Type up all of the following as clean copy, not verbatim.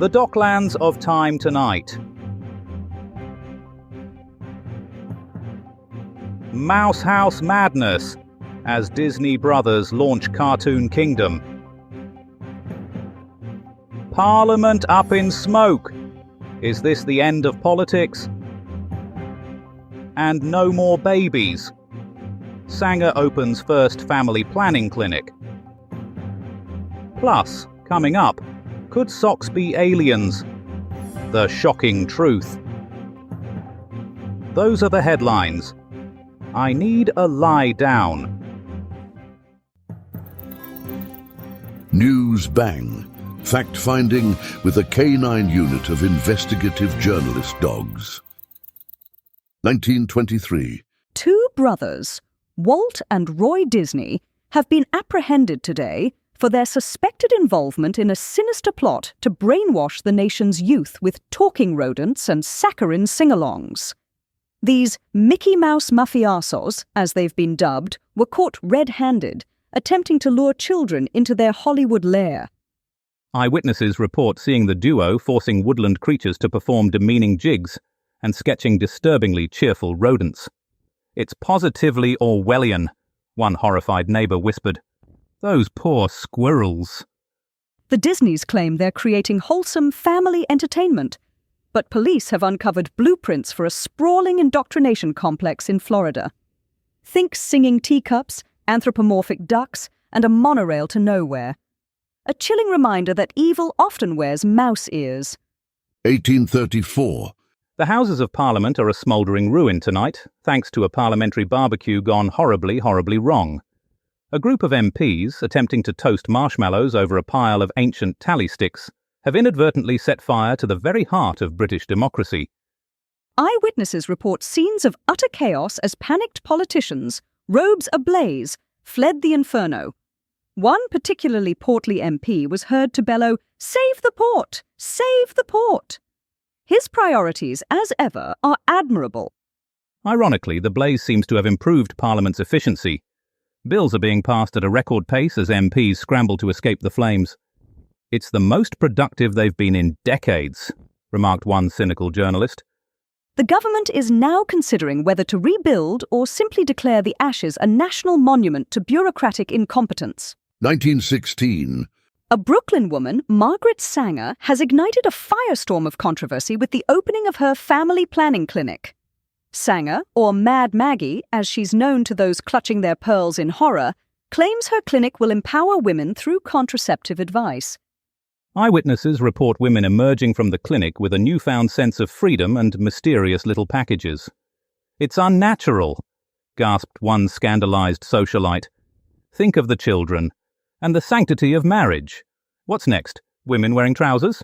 The Docklands of Time Tonight. Mouse House Madness as Disney Brothers launch Cartoon Kingdom. Parliament up in smoke. Is this the end of politics? And no more babies. Sanger opens first family planning clinic. Plus, coming up, could socks be aliens? The shocking truth. Those are the headlines. I need a lie down. News Bang. Fact-finding with a canine unit of investigative journalist dogs. 1923. Two brothers, Walt and Roy Disney, have been apprehended today for their suspected involvement in a sinister plot to brainwash the nation's youth with talking rodents and saccharine sing-alongs. These Mickey Mouse mafiasos, as they've been dubbed, were caught red-handed, attempting to lure children into their Hollywood lair. Eyewitnesses report seeing the duo forcing woodland creatures to perform demeaning jigs and sketching disturbingly cheerful rodents. "It's positively Orwellian," one horrified neighbour whispered. "Those poor squirrels." The Disneys claim they're creating wholesome family entertainment, but police have uncovered blueprints for a sprawling indoctrination complex in Florida. Think singing teacups, anthropomorphic ducks, and a monorail to nowhere. A chilling reminder that evil often wears mouse ears. 1834. The Houses of Parliament are a smouldering ruin tonight, thanks to a parliamentary barbecue gone horribly, horribly wrong. A group of MPs, attempting to toast marshmallows over a pile of ancient tally sticks, have inadvertently set fire to the very heart of British democracy. Eyewitnesses report scenes of utter chaos as panicked politicians, robes ablaze, fled the inferno. One particularly portly MP was heard to bellow, "Save the port! Save the port!" His priorities, as ever, are admirable. Ironically, the blaze seems to have improved Parliament's efficiency. Bills are being passed at a record pace as MPs scramble to escape the flames. "It's the most productive they've been in decades," remarked one cynical journalist. The government is now considering whether to rebuild or simply declare the ashes a national monument to bureaucratic incompetence. 1916. A Brooklyn woman, Margaret Sanger, has ignited a firestorm of controversy with the opening of her family planning clinic. Sanger, or Mad Maggie, as she's known to those clutching their pearls in horror, claims her clinic will empower women through contraceptive advice. Eyewitnesses report women emerging from the clinic with a newfound sense of freedom and mysterious little packages. "It's unnatural," gasped one scandalized socialite. "Think of the children. And the sanctity of marriage. What's next? Women wearing trousers?"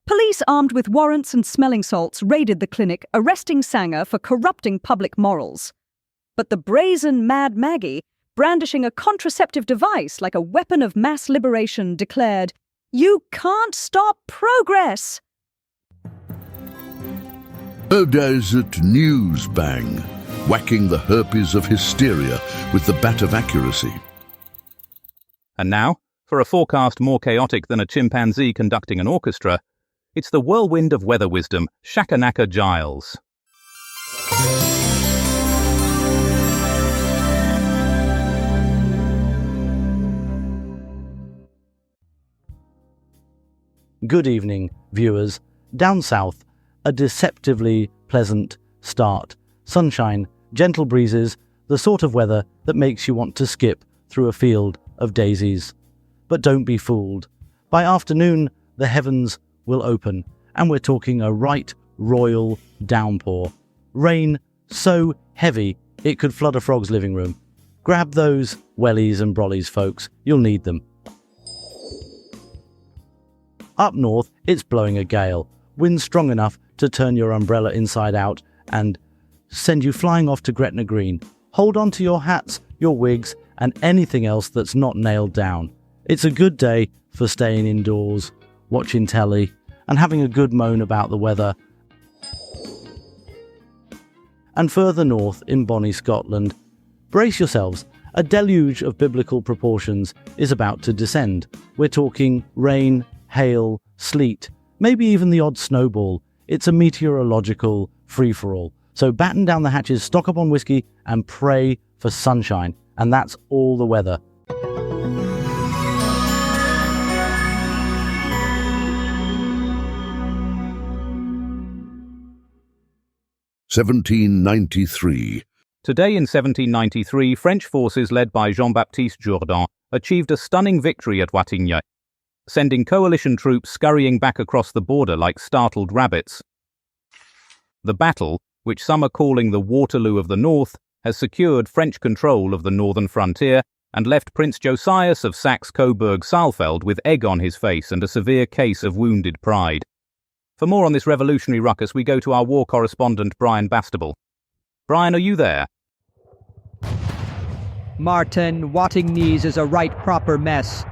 Police armed with warrants and smelling salts raided the clinic, arresting Sanger for corrupting public morals. But the brazen Mad Maggie, brandishing a contraceptive device like a weapon of mass liberation, declared, "You can't stop progress!" A desert news bang. Whacking the herpes of hysteria with the bat of accuracy. And now, for a forecast more chaotic than a chimpanzee conducting an orchestra, it's the whirlwind of weather wisdom, Shakanaka Giles. Good evening, viewers. Down south, a deceptively pleasant start. Sunshine, gentle breezes, the sort of weather that makes you want to skip through a field of daisies. But don't be fooled. By afternoon, the heavens will open, and we're talking a right royal downpour. Rain so heavy it could flood a frog's living room. Grab those wellies and brollies, folks. You'll need them. Up north, it's blowing a gale. Wind strong enough to turn your umbrella inside out and send you flying off to Gretna Green. Hold on to your hats, your wigs, and anything else that's not nailed down. It's a good day for staying indoors, watching telly, and having a good moan about the weather. And further north in bonny Scotland, brace yourselves, a deluge of biblical proportions is about to descend. We're talking rain, hail, sleet, maybe even the odd snowball. It's a meteorological free-for-all. So batten down the hatches, stock up on whiskey, and pray for sunshine. And that's all the weather. (1793). Today in 1793, French forces led by Jean-Baptiste Jourdan achieved a stunning victory at Wattignies, sending coalition troops scurrying back across the border like startled rabbits. The battle, which some are calling the Waterloo of the North, has secured French control of the northern frontier and left Prince Josias of Saxe-Coburg-Saalfeld with egg on his face and a severe case of wounded pride. For more on this revolutionary ruckus, we go to our war correspondent, Brian Bastable. Brian, are you there? Martin, Wattignies is a right proper mess.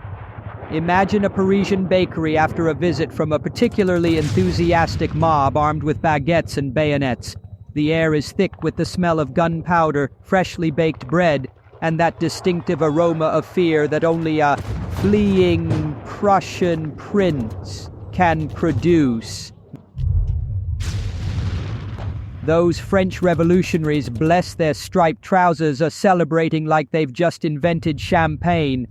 Imagine a Parisian bakery after a visit from a particularly enthusiastic mob armed with baguettes and bayonets. The air is thick with the smell of gunpowder, freshly baked bread, and that distinctive aroma of fear that only a fleeing Prussian prince can produce. Those French revolutionaries, bless their striped trousers, are celebrating like they've just invented champagne.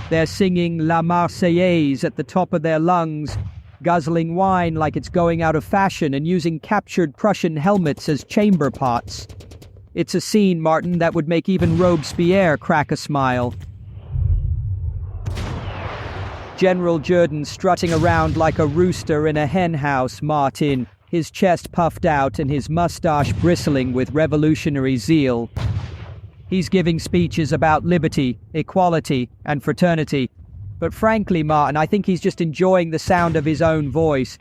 They're singing La Marseillaise at the top of their lungs, guzzling wine like it's going out of fashion, and using captured Prussian helmets as chamber pots. It's a scene, Martin, that would make even Robespierre crack a smile. General Jourdan strutting around like a rooster in a hen house, Martin, his chest puffed out and his mustache bristling with revolutionary zeal. He's giving speeches about liberty, equality, and fraternity. But frankly, Martin, I think he's just enjoying the sound of his own voice.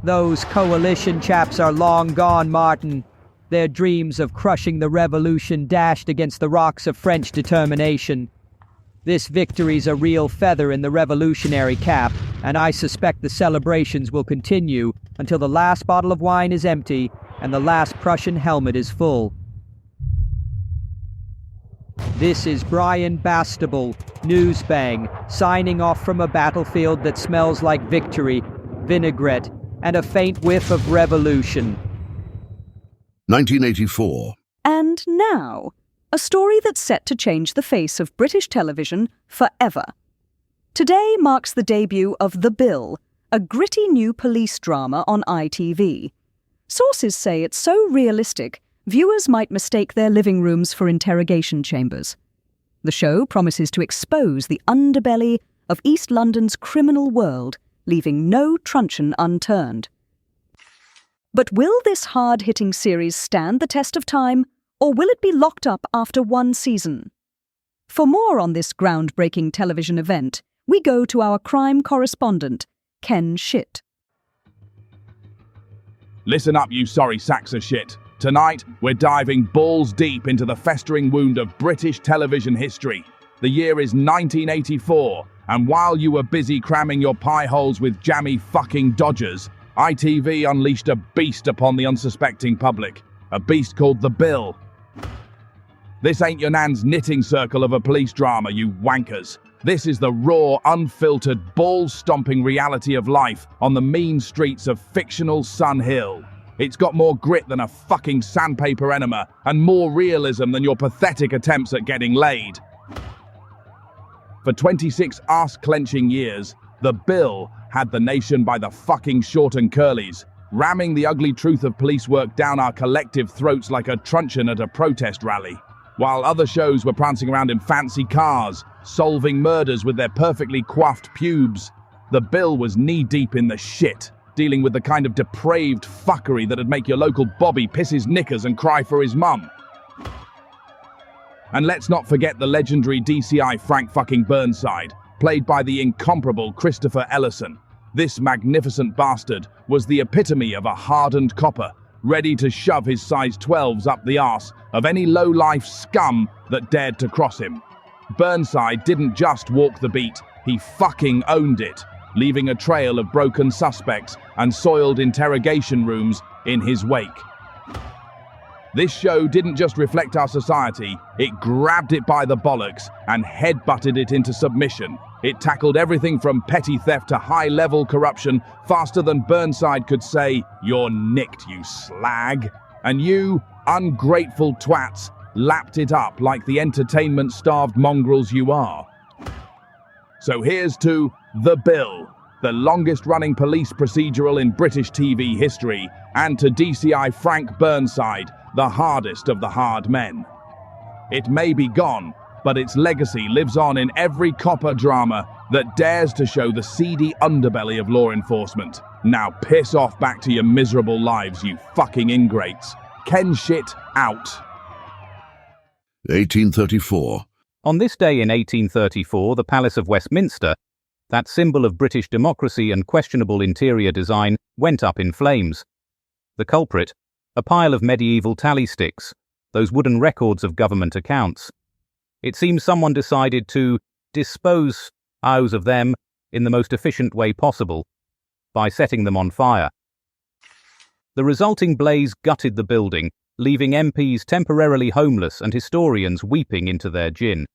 Those coalition chaps are long gone, Martin. Their dreams of crushing the revolution dashed against the rocks of French determination. This victory's a real feather in the revolutionary cap, and I suspect the celebrations will continue until the last bottle of wine is empty and the last Prussian helmet is full. This is Brian Bastable, Newsbang, signing off from a battlefield that smells like victory, vinaigrette, and a faint whiff of revolution. 1984. And now, a story that's set to change the face of British television forever. Today marks the debut of The Bill, a gritty new police drama on ITV. Sources say it's so realistic, viewers might mistake their living rooms for interrogation chambers. The show promises to expose the underbelly of East London's criminal world, leaving no truncheon unturned. But will this hard-hitting series stand the test of time, or will it be locked up after one season? For more on this groundbreaking television event, we go to our crime correspondent, Ken Schitt. Listen up, you sorry sacks of shit. Tonight, we're diving balls deep into the festering wound of British television history. The year is 1984, and while you were busy cramming your pie holes with jammy fucking Dodgers, ITV unleashed a beast upon the unsuspecting public. A beast called The Bill. This ain't your nan's knitting circle of a police drama, you wankers. This is the raw, unfiltered, ball-stomping reality of life on the mean streets of fictional Sun Hill. It's got more grit than a fucking sandpaper enema, and more realism than your pathetic attempts at getting laid. For 26 arse-clenching years, The Bill had the nation by the fucking short and curlies, ramming the ugly truth of police work down our collective throats like a truncheon at a protest rally. While other shows were prancing around in fancy cars, solving murders with their perfectly coiffed pubes, The Bill was knee-deep in the shit, dealing with the kind of depraved fuckery that'd make your local Bobby piss his knickers and cry for his mum. And let's not forget the legendary DCI Frank fucking Burnside, played by the incomparable Christopher Ellison. This magnificent bastard was the epitome of a hardened copper, ready to shove his size 12s up the arse of any low-life scum that dared to cross him. Burnside didn't just walk the beat, he fucking owned it, leaving a trail of broken suspects and soiled interrogation rooms in his wake. This show didn't just reflect our society, it grabbed it by the bollocks and headbutted it into submission. It tackled everything from petty theft to high-level corruption faster than Burnside could say, "You're nicked, you slag." And you, ungrateful twats, lapped it up like the entertainment-starved mongrels you are. So here's to The Bill, the longest-running police procedural in British TV history, and to DCI Frank Burnside, the hardest of the hard men. It may be gone, but its legacy lives on in every copper drama that dares to show the seedy underbelly of law enforcement. Now piss off back to your miserable lives, you fucking ingrates. Ken shit out. 1834. On this day in 1834, the Palace of Westminster, that symbol of British democracy and questionable interior design, went up in flames. The culprit, a pile of medieval tally sticks, those wooden records of government accounts. It seems someone decided to dispose of them in the most efficient way possible, by setting them on fire. The resulting blaze gutted the building, leaving MPs temporarily homeless and historians weeping into their gin.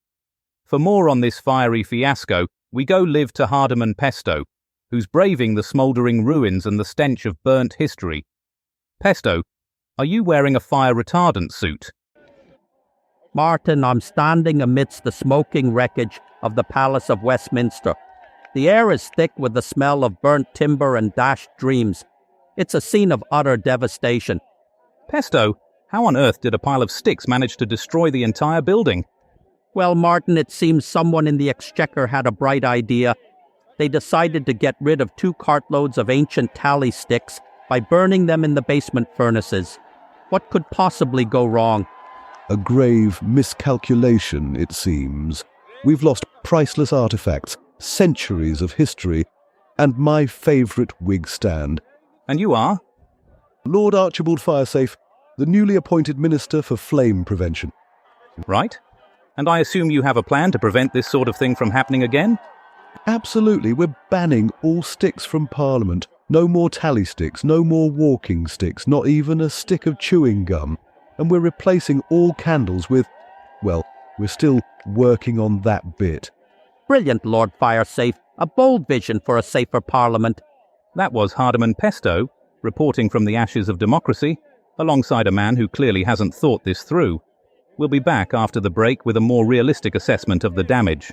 For more on this fiery fiasco, we go live to Hardiman Pesto, who's braving the smouldering ruins and the stench of burnt history. Pesto, are you wearing a fire retardant suit? Martin, I'm standing amidst the smoking wreckage of the Palace of Westminster. The air is thick with the smell of burnt timber and dashed dreams. It's a scene of utter devastation. Pesto, how on earth did a pile of sticks manage to destroy the entire building? Well, Martin, it seems someone in the Exchequer had a bright idea. They decided to get rid of 2 cartloads of ancient tally sticks by burning them in the basement furnaces. What could possibly go wrong? A grave miscalculation, it seems. We've lost priceless artifacts, centuries of history, and my favourite wig stand. And you are? Lord Archibald Firesafe, the newly appointed Minister for Flame Prevention. Right. And I assume you have a plan to prevent this sort of thing from happening again? Absolutely, we're banning all sticks from Parliament. No more tally sticks, no more walking sticks, not even a stick of chewing gum. And we're replacing all candles with, well, we're still working on that bit. Brilliant, Lord Firesafe. A bold vision for a safer Parliament. That was Hardiman Pesto, reporting from the ashes of democracy, alongside a man who clearly hasn't thought this through. We'll be back after the break with a more realistic assessment of the damage.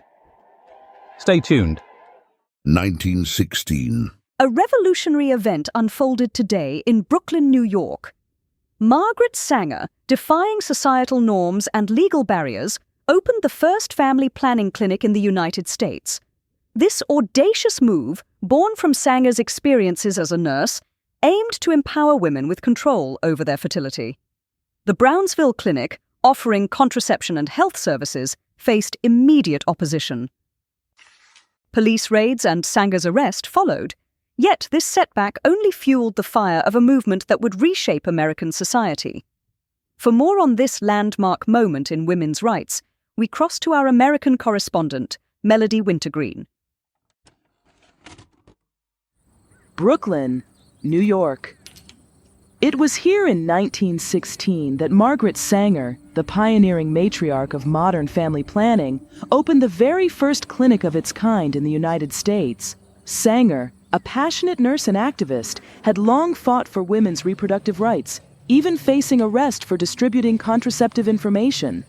Stay tuned. 1916. A revolutionary event unfolded today in Brooklyn, New York. Margaret Sanger, defying societal norms and legal barriers, opened the first family planning clinic in the United States. This audacious move, born from Sanger's experiences as a nurse, aimed to empower women with control over their fertility. The Brownsville Clinic, offering contraception and health services, faced immediate opposition. Police raids and Sanger's arrest followed, yet this setback only fueled the fire of a movement that would reshape American society. For more on this landmark moment in women's rights, we cross to our American correspondent, Melody Wintergreen. Brooklyn, New York. It was here in 1916 that Margaret Sanger, the pioneering matriarch of modern family planning, opened the very first clinic of its kind in the United States. Sanger, a passionate nurse and activist, had long fought for women's reproductive rights, even facing arrest for distributing contraceptive information.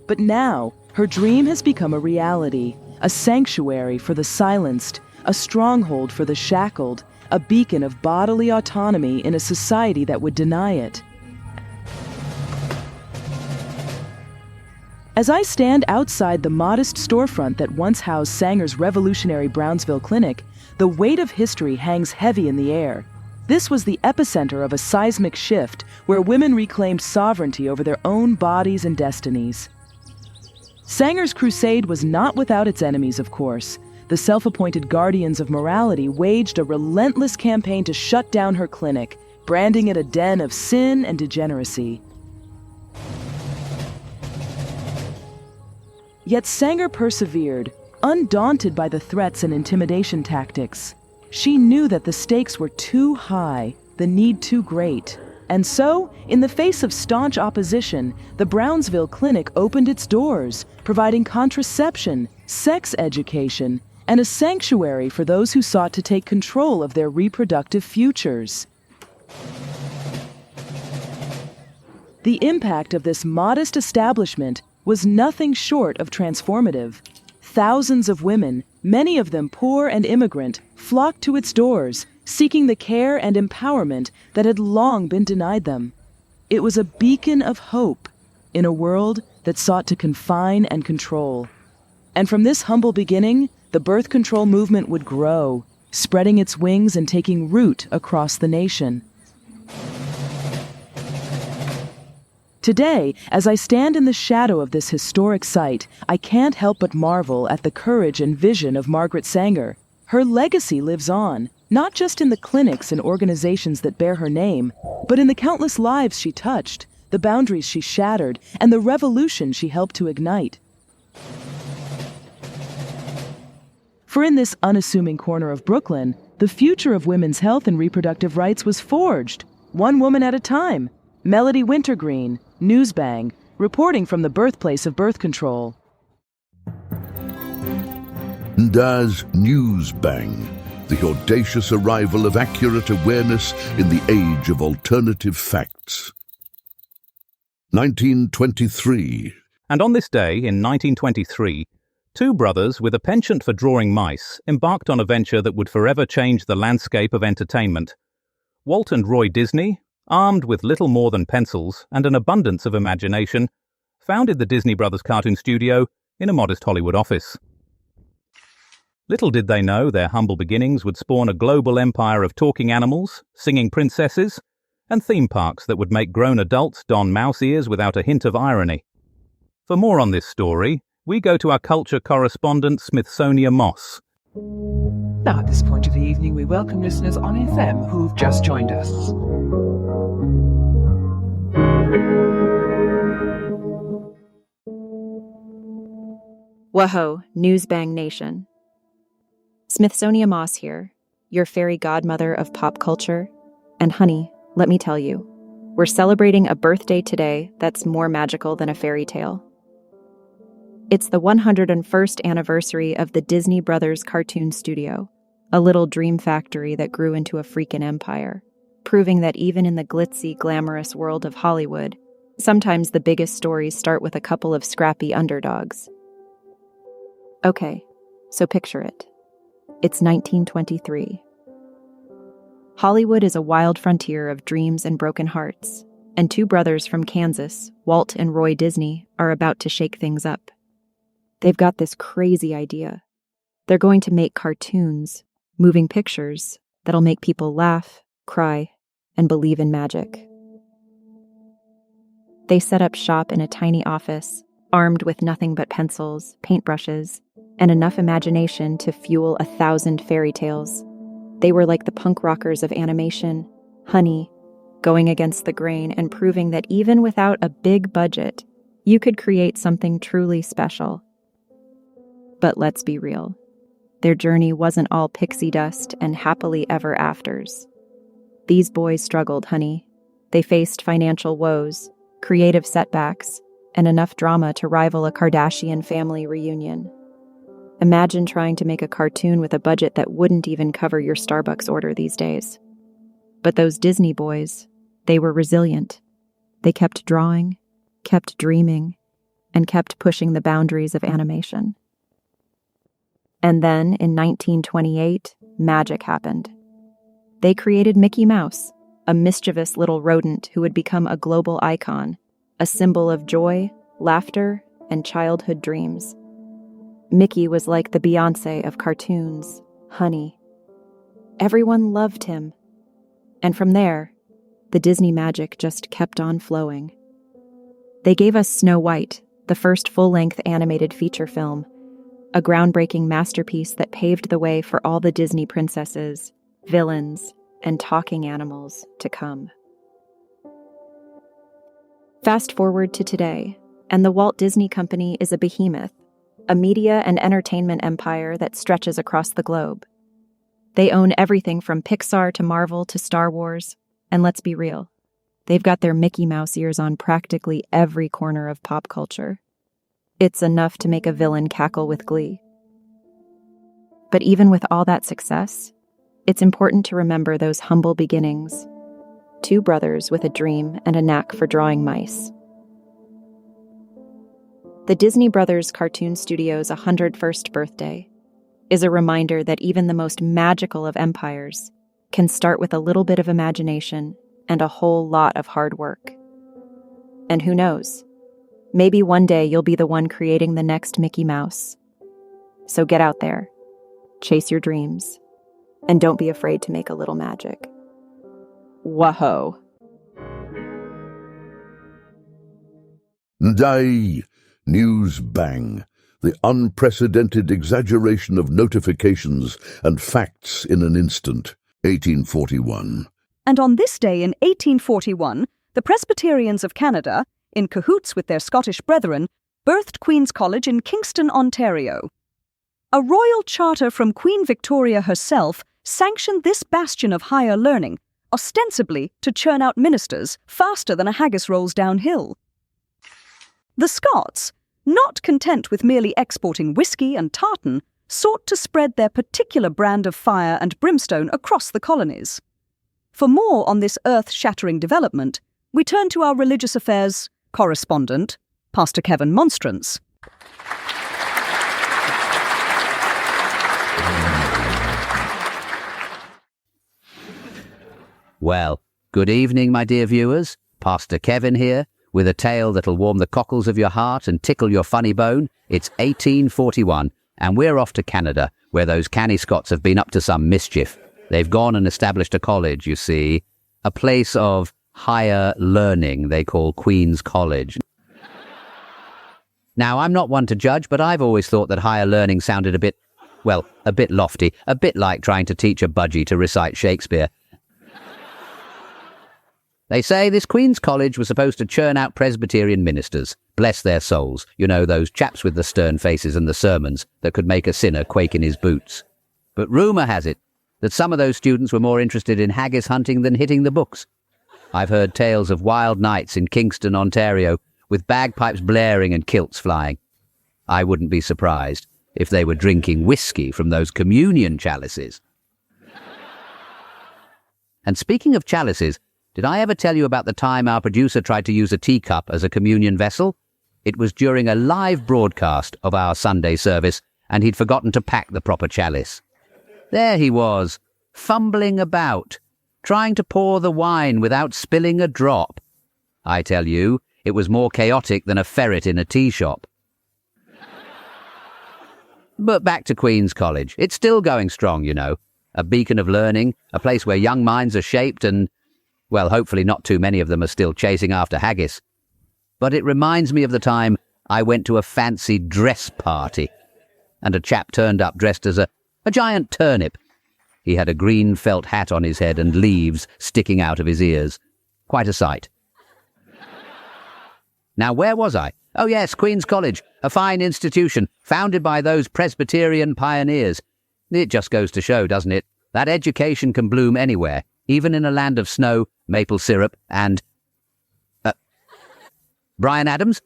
But now, her dream has become a reality, a sanctuary for the silenced, a stronghold for the shackled, a beacon of bodily autonomy in a society that would deny it. As I stand outside the modest storefront that once housed Sanger's revolutionary Brownsville Clinic, the weight of history hangs heavy in the air. This was the epicenter of a seismic shift where women reclaimed sovereignty over their own bodies and destinies. Sanger's crusade was not without its enemies, of course. The self-appointed guardians of morality waged a relentless campaign to shut down her clinic, branding it a den of sin and degeneracy. Yet Sanger persevered, undaunted by the threats and intimidation tactics. She knew that the stakes were too high, the need too great. And so, in the face of staunch opposition, the Brownsville Clinic opened its doors, providing contraception, sex education, and a sanctuary for those who sought to take control of their reproductive futures. The impact of this modest establishment was nothing short of transformative. Thousands of women, many of them poor and immigrant, flocked to its doors, seeking the care and empowerment that had long been denied them. It was a beacon of hope in a world that sought to confine and control. And from this humble beginning, the birth control movement would grow, spreading its wings and taking root across the nation. Today, as I stand in the shadow of this historic site, I can't help but marvel at the courage and vision of Margaret Sanger. Her legacy lives on, not just in the clinics and organizations that bear her name, but in the countless lives she touched, the boundaries she shattered, and the revolution she helped to ignite. For in this unassuming corner of Brooklyn, the future of women's health and reproductive rights was forged, one woman at a time. Melody Wintergreen, Newsbang, reporting from the birthplace of birth control. And as Newsbang, the audacious arrival of accurate awareness in the age of alternative facts. 1923. And on this day, in 1923, two brothers with a penchant for drawing mice embarked on a venture that would forever change the landscape of entertainment. Walt and Roy Disney, armed with little more than pencils and an abundance of imagination, founded the Disney Brothers cartoon studio in a modest Hollywood office. Little did they know their humble beginnings would spawn a global empire of talking animals, singing princesses, and theme parks that would make grown adults don mouse ears without a hint of irony. For more on this story, we go to our culture correspondent Smithsonia Moss. Now, at this point of the evening, we welcome listeners on FM who've just joined us. Whoa, Newsbang Nation. Smithsonia Moss here, your fairy godmother of pop culture. And honey, let me tell you, we're celebrating a birthday today that's more magical than a fairy tale. It's the 101st anniversary of the Disney Brothers cartoon studio, a little dream factory that grew into a freaking empire, proving that even in the glitzy, glamorous world of Hollywood, sometimes the biggest stories start with a couple of scrappy underdogs. Okay, so picture it. It's 1923. Hollywood is a wild frontier of dreams and broken hearts, and two brothers from Kansas, Walt and Roy Disney, are about to shake things up. They've got this crazy idea. They're going to make cartoons, moving pictures, that'll make people laugh, cry, and believe in magic. They set up shop in a tiny office, armed with nothing but pencils, paintbrushes, and enough imagination to fuel 1,000 fairy tales. They were like the punk rockers of animation, honey, going against the grain and proving that even without a big budget, you could create something truly special. But let's be real. Their journey wasn't all pixie dust and happily ever afters. These boys struggled, honey. They faced financial woes, creative setbacks, and enough drama to rival a Kardashian family reunion. Imagine trying to make a cartoon with a budget that wouldn't even cover your Starbucks order these days. But those Disney boys, they were resilient. They kept drawing, kept dreaming, and kept pushing the boundaries of animation. And then, in 1928, magic happened. They created Mickey Mouse, a mischievous little rodent who would become a global icon, a symbol of joy, laughter, and childhood dreams. Mickey was like the Beyoncé of cartoons, honey. Everyone loved him. And from there, the Disney magic just kept on flowing. They gave us Snow White, the first full-length animated feature film, a groundbreaking masterpiece that paved the way for all the Disney princesses, villains, and talking animals to come. Fast forward to today, and the Walt Disney Company is a behemoth, a media and entertainment empire that stretches across the globe. They own everything from Pixar to Marvel to Star Wars, and let's be real, They've got their Mickey Mouse ears on practically every corner of pop culture. It's enough to make a villain cackle with glee. But even with all that success, it's important to remember those humble beginnings. 2 brothers with a dream and a knack for drawing mice. The Disney Brothers Cartoon Studio's 101st birthday is a reminder that even the most magical of empires can start with a little bit of imagination and a whole lot of hard work. And who knows? Maybe one day you'll be the one creating the next Mickey Mouse. So get out there, chase your dreams, and don't be afraid to make a little magic. Whoa. Day. News bang. The unprecedented exaggeration of notifications and facts in an instant. 1841. And on this day in 1841, the Presbyterians of Canada, in cahoots with their Scottish brethren, birthed Queen's College in Kingston, Ontario. A royal charter from Queen Victoria herself sanctioned this bastion of higher learning, ostensibly to churn out ministers faster than a haggis rolls downhill. The Scots, not content with merely exporting whiskey and tartan, sought to spread their particular brand of fire and brimstone across the colonies. For more on this earth-shattering development, we turn to our religious affairs correspondent, Pastor Kevin Monstrance. Well, good evening, my dear viewers. Pastor Kevin here, with a tale that'll warm the cockles of your heart and tickle your funny bone. It's 1841, and we're off to Canada, where those canny Scots have been up to some mischief. They've gone and established a college, you see, a place of higher learning they call Queen's College. Now, I'm not one to judge, but I've always thought that higher learning sounded a bit lofty, a bit like trying to teach a budgie to recite Shakespeare. They say this Queen's College was supposed to churn out Presbyterian ministers. Bless their souls. You know, those chaps with the stern faces and the sermons that could make a sinner quake in his boots. But rumour has it that some of those students were more interested in haggis hunting than hitting the books. I've heard tales of wild nights in Kingston, Ontario, with bagpipes blaring and kilts flying. I wouldn't be surprised if they were drinking whiskey from those communion chalices. And speaking of chalices, did I ever tell you about the time our producer tried to use a teacup as a communion vessel? It was during a live broadcast of our Sunday service, and he'd forgotten to pack the proper chalice. There he was, fumbling about, trying to pour the wine without spilling a drop. I tell you, it was more chaotic than a ferret in a tea shop. But back to Queen's College. It's still going strong, you know. A beacon of learning, a place where young minds are shaped and, well, hopefully not too many of them are still chasing after haggis. But it reminds me of the time I went to a fancy dress party, and a chap turned up dressed as a giant turnip. He had a green felt hat on his head and leaves sticking out of his ears. Quite a sight. Now, where was I? Oh yes, Queen's College, a fine institution, founded by those Presbyterian pioneers. It just goes to show, doesn't it, that education can bloom anywhere, even in a land of snow, maple syrup, and... Brian Adams?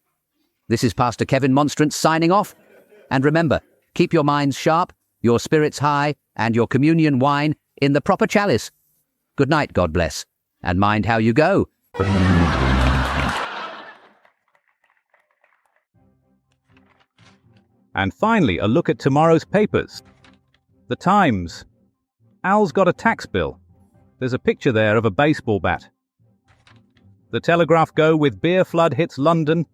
This is Pastor Kevin Monstrance signing off. And remember, keep your minds sharp, your spirits high, and your communion wine in the proper chalice. Good night, God bless, and mind how you go. And finally, a look at tomorrow's papers. The Times. Al's got a tax bill. There's a picture there of a baseball bat. The Telegraph go with beer flood hits London.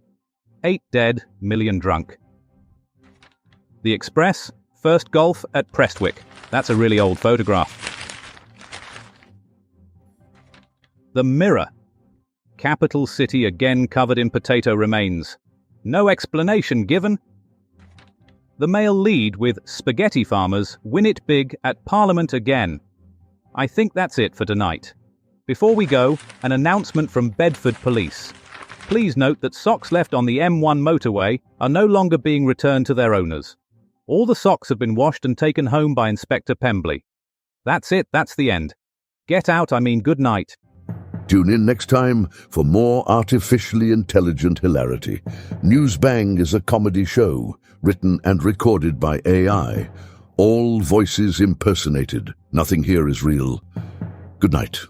8 dead, million drunk. The Express. First golf at Prestwick. That's a really old photograph. The Mirror. Capital city again covered in potato remains. No explanation given. The Mail lead with spaghetti farmers win it big at Parliament again. I think that's it for tonight. Before we go, an announcement from Bedford Police. Please note that socks left on the M1 motorway are no longer being returned to their owners. All the socks have been washed and taken home by Inspector Pembley. That's it, that's the end. Get out, I mean good night. Tune in next time for more artificially intelligent hilarity. Newsbang is a comedy show, written and recorded by AI. All voices impersonated. Nothing here is real. Good night.